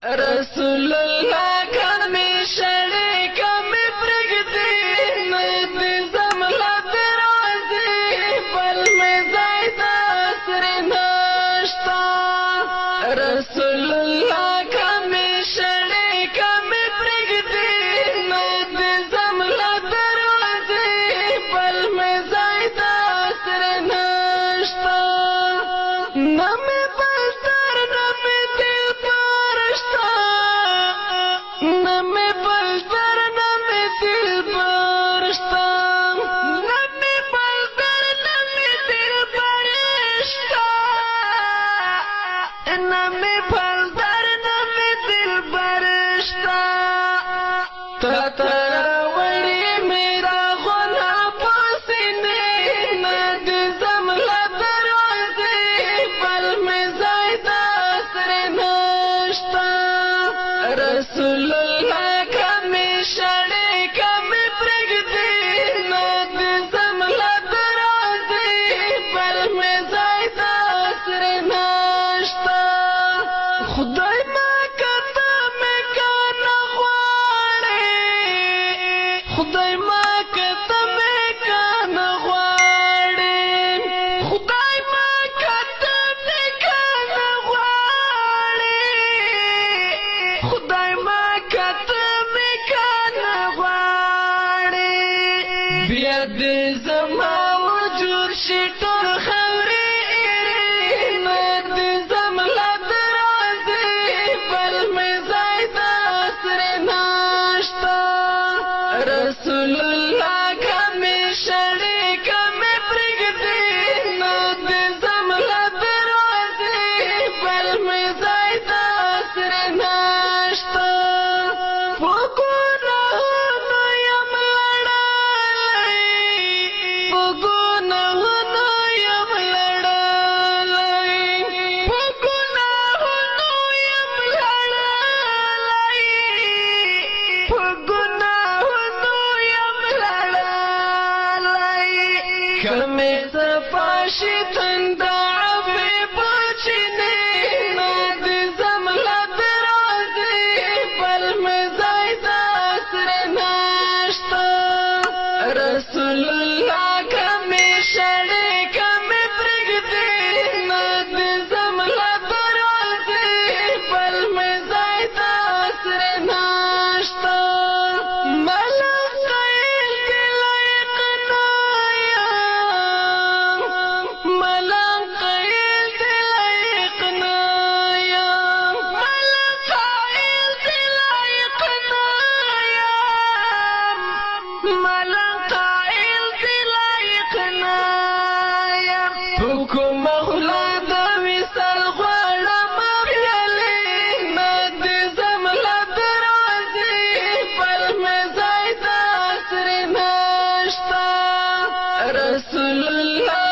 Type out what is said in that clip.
رسول الله کمی شړې کمی پرګدې نه زملا درازي بل مې زایدا سر نشتا رسول الله کمی شړې کمی پرګدې نه زملا درازي بل مې زایدا سر نشتا نمې بستر نمې دل پرشتا نمې بستر نمې دل پرشتا نمې بستر نمې دل پرشتا نمې بستر نمې دل پرشتا تتر وړي میرا غنا پسینه ند زملا دروازه بل مې زایدا سر نشتا رسول الله کمی شړې کمی پرګدې ند زملا دروازه بل مې زایدا سر نشتا خدای ما کته مې کانه غواړې خدای ما کته مې کانه غواړې خدای ما کته مې کانه غواړې خدای ما کته مې کانه غواړې بیا دې زما وجود شي ټول خاورې نه دې زملا درازي بل مې زایدا سر نشتا رسول الله کمی شړې کمی پرګدې نه دې زملا درازي بل مې زایدا سر نشتا وګورهونو یم لړلی وګورهونو یم لړلی وګورهونو یم لړلی وګورهونو یم لړلی کمې صفاشي تنده عفې بچینې نه دې زملا درازي بل مې زایدا سر نشتا رسول الله کمی شړې کمی پرګدې نه دې زملا درازي بل مې زایدا سر نشتا ملک قیل دې لایق نه یم ملک قیل دې لایق نه یم ملک قیل دې لایق نه یم ملک قیل دې لایق نه یم حکم خلا د وصال غواړم خیالې نه دې زملا درازي بل مې زایدا سر نشتا رسول الله